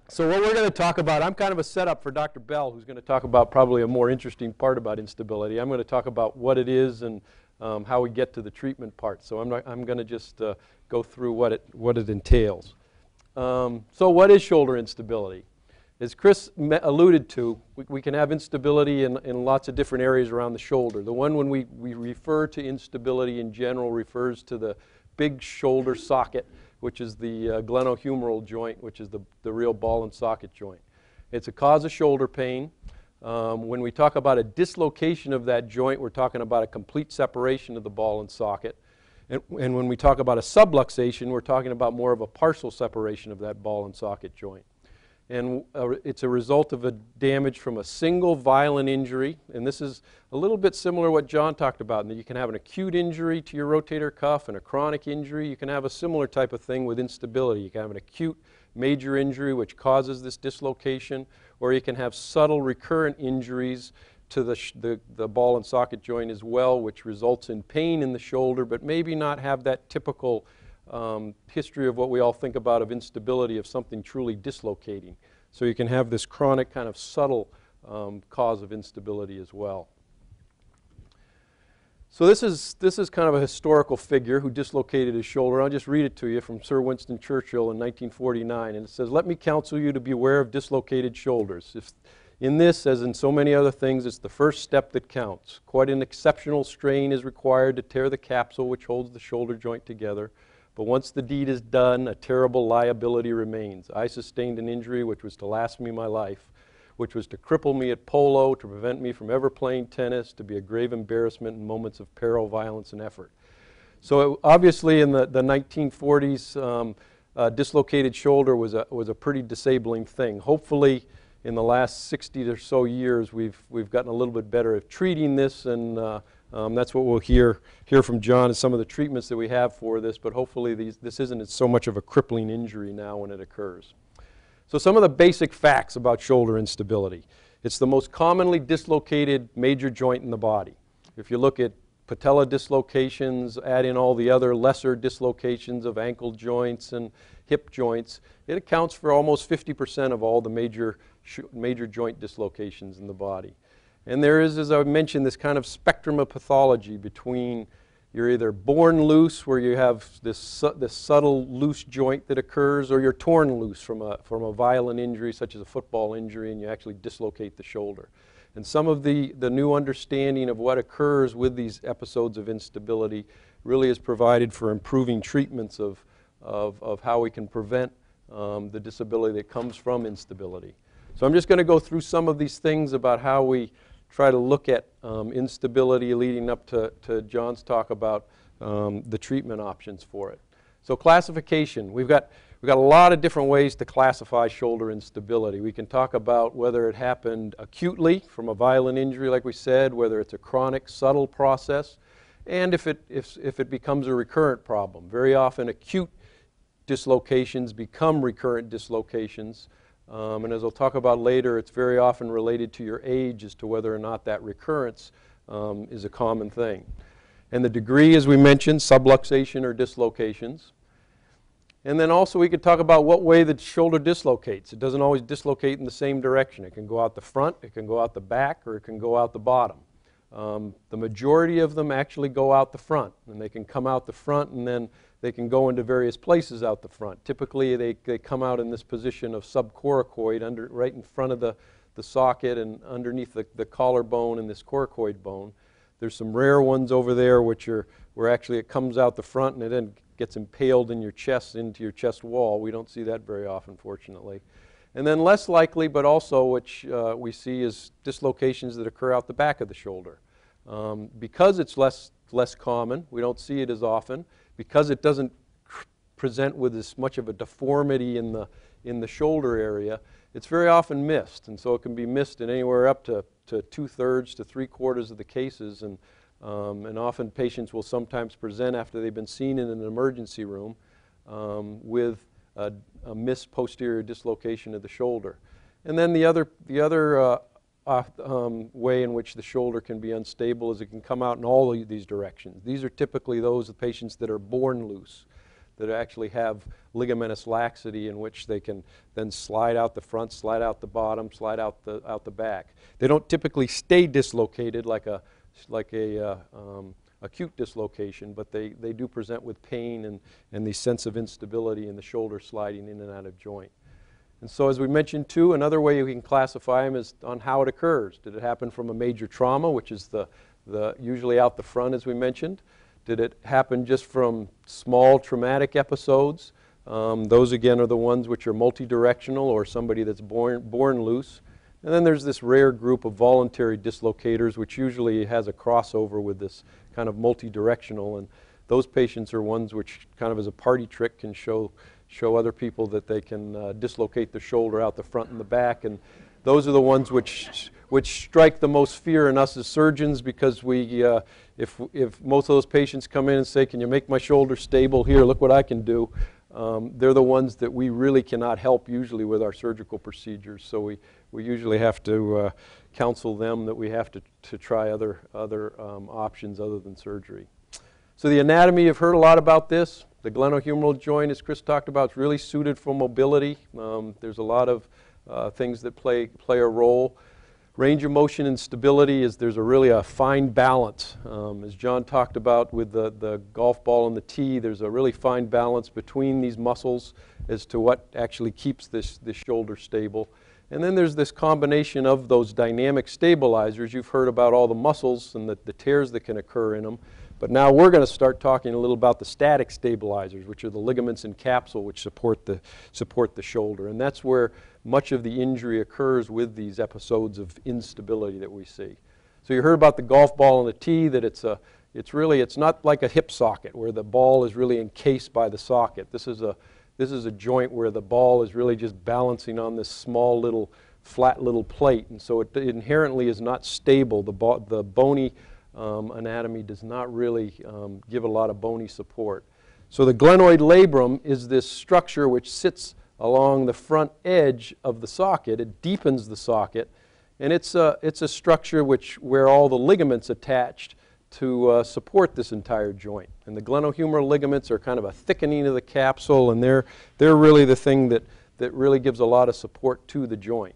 So what we're going to talk about, I'm kind of a setup for Dr. Bell, who's going to talk about probably a more interesting part about instability. I'm going to talk about what it is and how we get to the treatment part. So I'm going to just go through what it entails. So what is shoulder instability? As Chris alluded to, we can have instability in lots of different areas around the shoulder. The one when we refer to instability in general refers to the big shoulder socket, which is the glenohumeral joint, which is the real ball and socket joint. It's a cause of shoulder pain. When we talk about a dislocation of that joint, we're talking about a complete separation of the ball and socket. And when we talk about a subluxation, we're talking about more of a partial separation of that ball and socket joint. And it's a result of a damage from a single violent injury. And this is a little bit similar to what John talked about, in that you can have an acute injury to your rotator cuff and a chronic injury. You can have a similar type of thing with instability. You can have an acute major injury which causes this dislocation, or you can have subtle recurrent injuries to the ball and socket joint as well, which results in pain in the shoulder, but maybe not have that typical history of what we all think about of instability, of something truly dislocating. So you can have this chronic kind of subtle cause of instability as well. So this is kind of a historical figure who dislocated his shoulder. I'll just read it to you from Sir Winston Churchill in 1949, and it says, "Let me counsel you to beware of dislocated shoulders. In this, as in so many other things, it's the first step that counts. Quite an exceptional strain is required to tear the capsule which holds the shoulder joint together. But once the deed is done, a terrible liability remains. I sustained an injury which was to last me my life, which was to cripple me at polo, to prevent me from ever playing tennis, to be a grave embarrassment in moments of peril, violence, and effort." So obviously in the 1940s, dislocated shoulder was a pretty disabling thing. Hopefully in the last 60 or so years, we've gotten a little bit better at treating this, and that's what we'll hear from John, is some of the treatments that we have for this, but hopefully this isn't so much of a crippling injury now when it occurs. So some of the basic facts about shoulder instability. It's the most commonly dislocated major joint in the body. If you look at patella dislocations, add in all the other lesser dislocations of ankle joints and hip joints, it accounts for almost 50% of all the major joint dislocations in the body. And there is, as I mentioned, this kind of spectrum of pathology between you're either born loose, where you have this subtle loose joint that occurs, or you're torn loose from a violent injury such as a football injury, and you actually dislocate the shoulder. And some of the new understanding of what occurs with these episodes of instability really is provided for improving treatments of how we can prevent the disability that comes from instability. So I'm just going to go through some of these things about how we try to look at instability leading up to John's talk about the treatment options for it. So classification. We've got a lot of different ways to classify shoulder instability. We can talk about whether it happened acutely from a violent injury, like we said, whether it's a chronic, subtle process, and if it becomes a recurrent problem. Very often acute dislocations become recurrent dislocations. And as I'll talk about later, it's very often related to your age as to whether or not that recurrence is a common thing. And the degree, as we mentioned, subluxation or dislocations. And then also we could talk about what way the shoulder dislocates. It doesn't always dislocate in the same direction. It can go out the front, it can go out the back, or it can go out the bottom. The majority of them actually go out the front, and they can come out the front, and then they can go into various places out the front. Typically they come out in this position of subcoracoid, right in front of the socket and underneath the collarbone and this coracoid bone. There's some rare ones over there where actually it comes out the front and it then gets impaled in your chest, into your chest wall. We don't see that very often, fortunately. And then less likely, but also which we see, is dislocations that occur out the back of the shoulder. Because it's less common, we don't see it as often, because it doesn't present with as much of a deformity in the shoulder area, it's very often missed. And so it can be missed in anywhere up to 2/3 to 3/4 of the cases. And often patients will sometimes present after they've been seen in an emergency room with a missed posterior dislocation of the shoulder. And then the other way in which the shoulder can be unstable is it can come out in all of these directions. These are typically those of patients that are born loose. that actually have ligamentous laxity in which they can then slide out the front, slide out the bottom, slide out the back. They don't typically stay dislocated like a acute dislocation, but they do present with pain and the sense of instability in the shoulder sliding in and out of joint. And so as we mentioned too, another way you can classify them is on how it occurs. Did it happen from a major trauma, which is usually out the front as we mentioned? Did it happen just from small traumatic episodes? Those again are the ones which are multidirectional or somebody that's born loose. And then there's this rare group of voluntary dislocators which usually has a crossover with this kind of multidirectional, and those patients are ones which kind of as a party trick can show other people that they can dislocate the shoulder out the front and the back, and those are the ones which strike the most fear in us as surgeons, because if most of those patients come in and say, can you make my shoulder stable here, look what I can do, they're the ones that we really cannot help usually with our surgical procedures. So we usually have to counsel them that we have to try other options other than surgery. So the anatomy, you've heard a lot about this. The glenohumeral joint, as Chris talked about, is really suited for mobility. There's a lot of things that play a role. Range of motion and stability is there's really a fine balance. As John talked about with the golf ball and the tee, there's a really fine balance between these muscles as to what actually keeps this shoulder stable. And then there's this combination of those dynamic stabilizers. You've heard about all the muscles and the tears that can occur in them. But now we're going to start talking a little about the static stabilizers, which are the ligaments and capsule which support the shoulder. And that's where much of the injury occurs with these episodes of instability that we see. So you heard about the golf ball and the tee, that it's not like a hip socket where the ball is really encased by the socket. This is a joint where the ball is really just balancing on this small little flat little plate, and so it inherently is not stable. The bony anatomy does not really give a lot of bony support. So the glenoid labrum is this structure which sits along the front edge of the socket. It deepens the socket, and it's a structure where all the ligaments attached to support this entire joint. And the glenohumeral ligaments are kind of a thickening of the capsule, and they're really the thing that really gives a lot of support to the joint.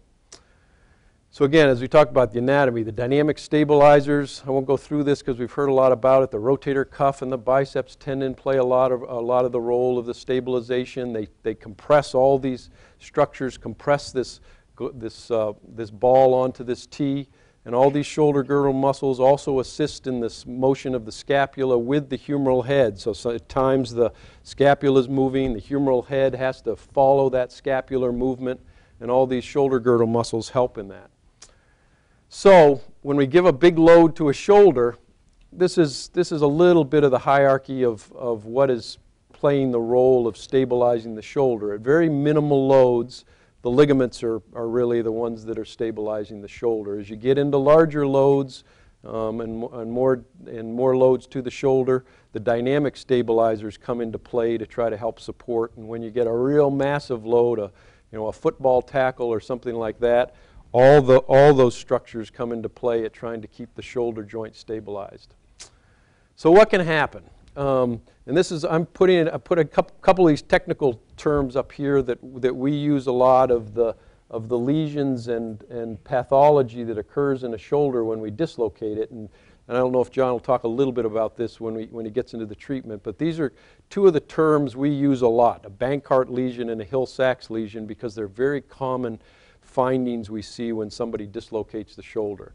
So again, as we talked about the anatomy, the dynamic stabilizers, I won't go through this because we've heard a lot about it. The rotator cuff and the biceps tendon play a lot of the role of the stabilization. They compress all these structures, compress this ball onto this tee, and all these shoulder girdle muscles also assist in this motion of the scapula with the humeral head. So at times the scapula is moving, the humeral head has to follow that scapular movement, and all these shoulder girdle muscles help in that. So when we give a big load to a shoulder, this is a little bit of the hierarchy of what is playing the role of stabilizing the shoulder. At very minimal loads, the ligaments are really the ones that are stabilizing the shoulder. As you get into larger loads and more loads to the shoulder, the dynamic stabilizers come into play to try to help support. And when you get a real massive load, a football tackle or something like that, all those structures come into play at trying to keep the shoulder joint stabilized. So what can happen? And this is, I put a couple of these technical terms up here that we use a lot of the lesions and pathology that occurs in a shoulder when we dislocate it. And I don't know if John will talk a little bit about this when he gets into the treatment, but these are two of the terms we use a lot, a Bankart lesion and a Hill-Sachs lesion, because they're very common findings we see when somebody dislocates the shoulder.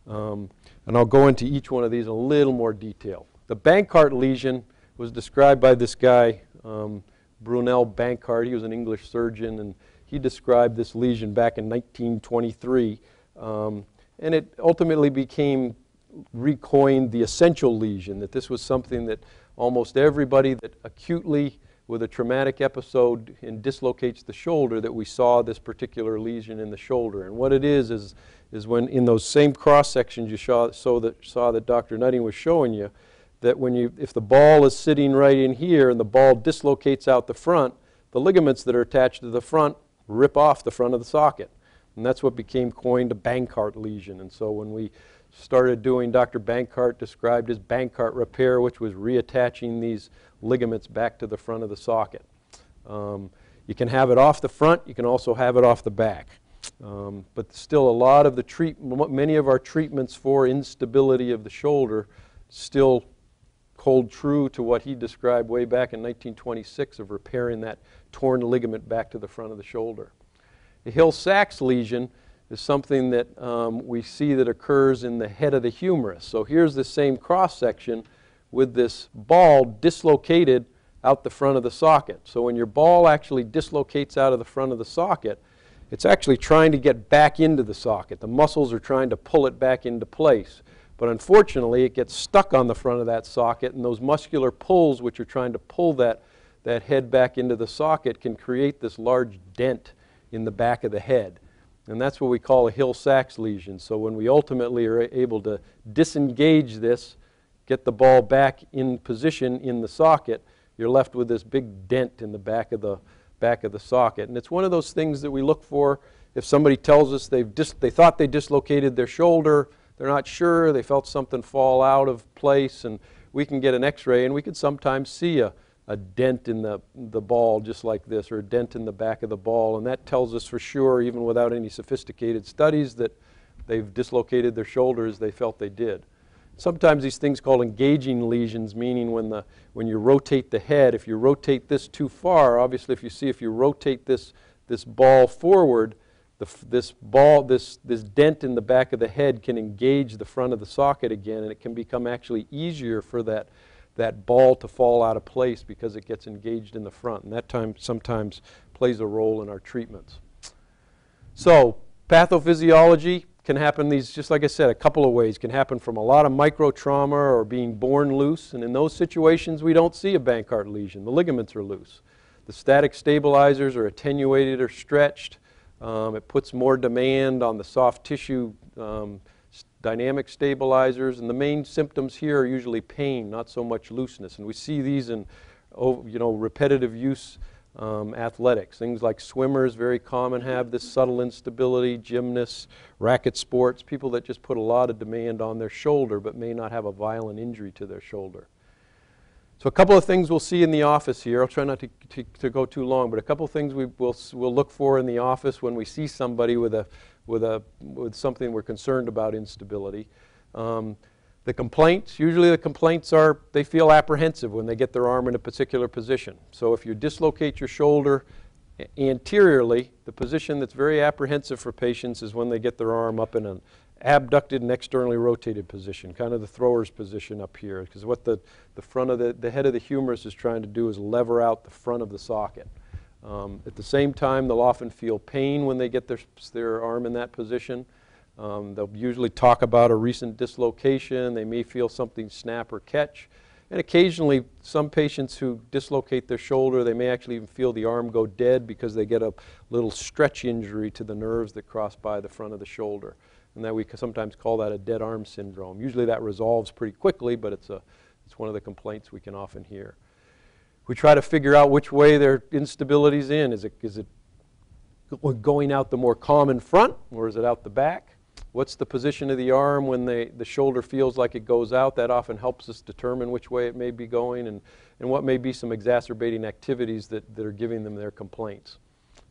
And I'll go into each one of these in a little more detail. The Bankart lesion was described by this guy, Brunel Bankart. He was an English surgeon, and he described this lesion back in 1923. And it ultimately became recoined the essential lesion, that this was something that almost everybody that acutely with a traumatic episode and dislocates the shoulder, that we saw this particular lesion in the shoulder. And what it is when in those same cross sections you saw that Dr. Nutting was showing you, that if the ball is sitting right in here and the ball dislocates out the front, the ligaments that are attached to the front rip off the front of the socket. And that's what became coined a Bankart lesion. And so when we started doing, Dr. Bankart described as Bankart repair, which was reattaching these ligaments back to the front of the socket. You can have it off the front, you can also have it off the back. But still a lot of the many of our treatments for instability of the shoulder still hold true to what he described way back in 1926 of repairing that torn ligament back to the front of the shoulder. The Hill-Sachs lesion is something that we see that occurs in the head of the humerus. So here's the same cross-section with this ball dislocated out the front of the socket. So when your ball actually dislocates out of the front of the socket, it's actually trying to get back into the socket. The muscles are trying to pull it back into place. But unfortunately, it gets stuck on the front of that socket, and those muscular pulls which are trying to pull that head back into the socket can create this large dent in the back of the head. And that's what we call a Hill-Sachs lesion. So when we ultimately are able to disengage this, get the ball back in position in the socket, you're left with this big dent in the back of the socket. And it's one of those things that we look for if somebody tells us they thought they dislocated their shoulder, they're not sure, they felt something fall out of place, and we can get an x-ray and we can sometimes see a dent in the ball just like this, or a dent in the back of the ball, and that tells us for sure, even without any sophisticated studies, that they've dislocated their shoulder as they felt they did. Sometimes these things called engaging lesions, meaning when you rotate the head, if you rotate this too far, obviously if you rotate this ball forward, this dent in the back of the head can engage the front of the socket again, and it can become actually easier for that ball to fall out of place because it gets engaged in the front, and that sometimes plays a role in our treatments. So pathophysiology can happen just like I said, a couple of ways. Can happen from a lot of micro trauma or being born loose, and in those situations we don't see a Bankart lesion. The ligaments are loose. The static stabilizers are attenuated or stretched. It puts more demand on the soft tissue dynamic stabilizers, and the main symptoms here are usually pain, not so much looseness. And we see these in repetitive use athletics. Things like swimmers, very common, have this subtle instability, gymnasts, racket sports, people that just put a lot of demand on their shoulder but may not have a violent injury to their shoulder. So a couple of things we'll see in the office here. I'll try not to go too long, but a couple of things we'll look for in the office when we see somebody with something we're concerned about instability. The complaints, usually the complaints are they feel apprehensive when they get their arm in a particular position. So if you dislocate your shoulder anteriorly, the position that's very apprehensive for patients is when they get their arm up in an abducted and externally rotated position, kind of the thrower's position up here, because what the front of the head of the humerus is trying to do is lever out the front of the socket. At the same time, they'll often feel pain when they get their arm in that position. They'll usually talk about a recent dislocation. They may feel something snap or catch. And occasionally, some patients who dislocate their shoulder, they may actually even feel the arm go dead because they get a little stretch injury to the nerves that cross by the front of the shoulder. And that we sometimes call that a dead arm syndrome. Usually that resolves pretty quickly, but it's one of the complaints we can often hear. We try to figure out which way their instability's in. Is it going out the more common front, or is it out the back? What's the position of the arm when the shoulder feels like it goes out? That often helps us determine which way it may be going, and what may be some exacerbating activities that are giving them their complaints.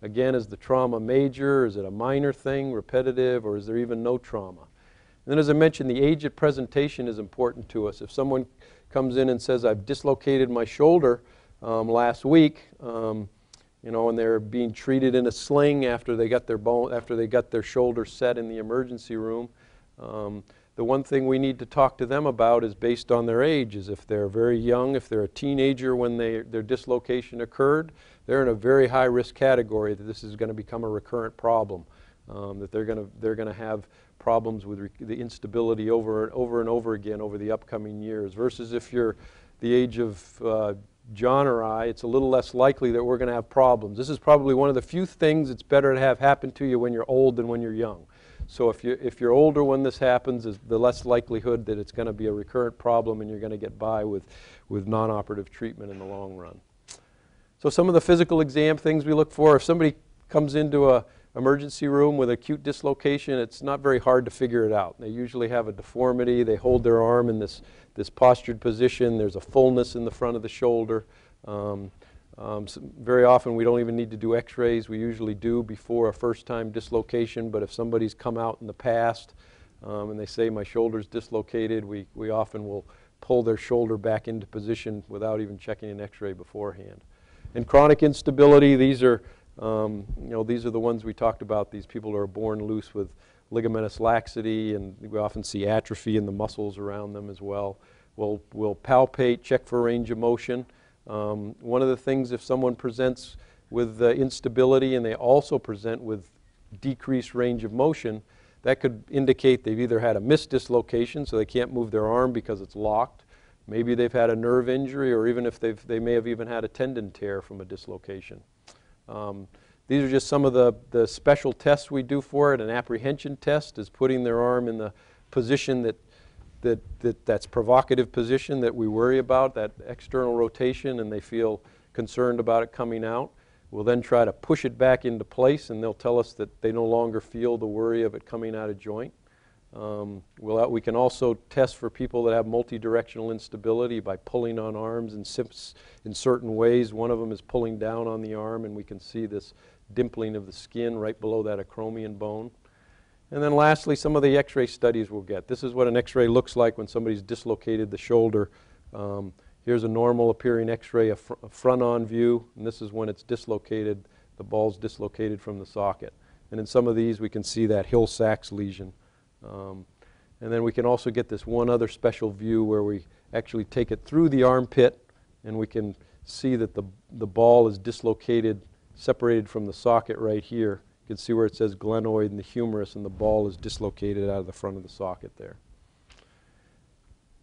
Again, is the trauma major? Is it a minor thing, repetitive, or is there even no trauma? And then as I mentioned, the age of presentation is important to us. If someone comes in and says, I've dislocated my shoulder last week, and they're being treated in a sling after they got their shoulder set in the emergency room, the one thing we need to talk to them about is based on their age. Is if they're very young, if they're a teenager when their dislocation occurred, they're in a very high risk category that this is going to become a recurrent problem, that they're going to have problems with the instability over and over again over the upcoming years. Versus if you're the age of John or I, it's a little less likely that we're going to have problems. This is probably one of the few things it's better to have happen to you when you're old than when you're young. So if you're older when this happens, is the less likelihood that it's going to be a recurrent problem and you're going to get by with non-operative treatment in the long run. So some of the physical exam things we look for, if somebody comes into a emergency room with acute dislocation, it's not very hard to figure it out. They usually have a deformity. They hold their arm in this postured position. There's a fullness in the front of the shoulder. Very often we don't even need to do x-rays. We usually do before a first-time dislocation, but if somebody's come out in the past and they say my shoulder's dislocated, we often will pull their shoulder back into position without even checking an x-ray beforehand. And chronic instability, these are these are the ones we talked about, these people who are born loose with ligamentous laxity, and we often see atrophy in the muscles around them as well. We'll palpate, check for range of motion. One of the things, if someone presents with instability and they also present with decreased range of motion, that could indicate they've either had a misdislocation, so they can't move their arm because it's locked. Maybe they've had a nerve injury, or even if they may have even had a tendon tear from a dislocation. These are just some of the special tests we do for it. An apprehension test is putting their arm in the position that's provocative position that we worry about, that external rotation, and they feel concerned about it coming out. We'll then try to push it back into place, and they'll tell us that they no longer feel the worry of it coming out of joint. We can also test for people that have multidirectional instability by pulling on arms in certain ways. One of them is pulling down on the arm, and we can see this dimpling of the skin right below that acromion bone. And then lastly, some of the x-ray studies we'll get. This is what an x-ray looks like when somebody's dislocated the shoulder. Here's a normal appearing x-ray, a front-on view, and this is when it's dislocated, the ball's dislocated from the socket. And in some of these we can see that Hill-Sachs lesion. And then we can also get this one other special view where we actually take it through the armpit, and we can see that the ball is dislocated, separated from the socket right here. You can see where it says glenoid and the humerus, and the ball is dislocated out of the front of the socket there.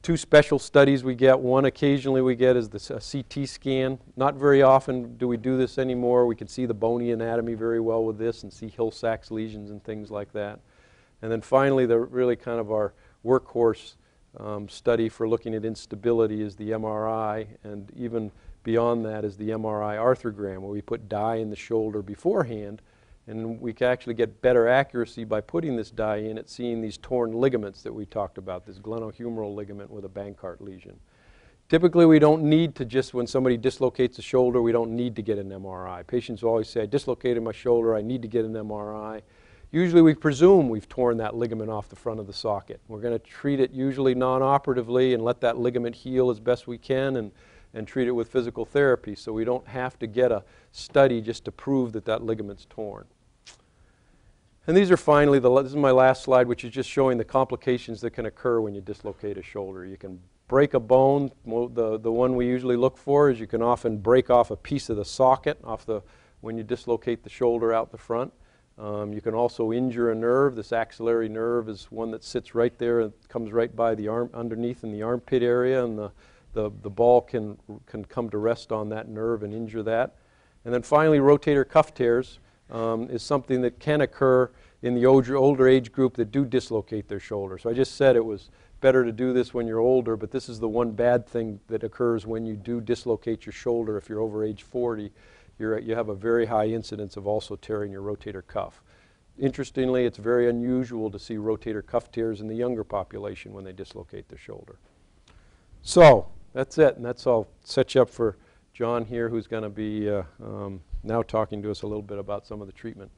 Two special studies we get. One occasionally we get is the CT scan. Not very often do we do this anymore. We can see the bony anatomy very well with this and see Hill-Sachs lesions and things like that. And then finally, really kind of our workhorse study for looking at instability is the MRI, and even beyond that is the MRI arthrogram, where we put dye in the shoulder beforehand, and we can actually get better accuracy by putting this dye in at seeing these torn ligaments that we talked about, this glenohumeral ligament with a Bankart lesion. Typically, we don't need to just, when somebody dislocates the shoulder, we don't need to get an MRI. Patients always say, I dislocated my shoulder, I need to get an MRI. Usually we presume we've torn that ligament off the front of the socket. We're going to treat it usually non-operatively and let that ligament heal as best we can, and treat it with physical therapy, so we don't have to get a study just to prove that that ligament's torn. And these are finally, this is my last slide, which is just showing the complications that can occur when you dislocate a shoulder. You can break a bone. The one we usually look for is you can often break off a piece of the socket when you dislocate the shoulder out the front. You can also injure a nerve. This axillary nerve is one that sits right there and comes right by the arm, underneath in the armpit area, and the ball can come to rest on that nerve and injure that. And then finally, rotator cuff tears is something that can occur in the older age group that do dislocate their shoulder. So I just said it was better to do this when you're older, but this is the one bad thing that occurs when you do dislocate your shoulder. If you're over age 40, you have a very high incidence of also tearing your rotator cuff. Interestingly, it's very unusual to see rotator cuff tears in the younger population when they dislocate their shoulder. So that's it, and I'll set you up for John here, who's going to be now talking to us a little bit about some of the treatment.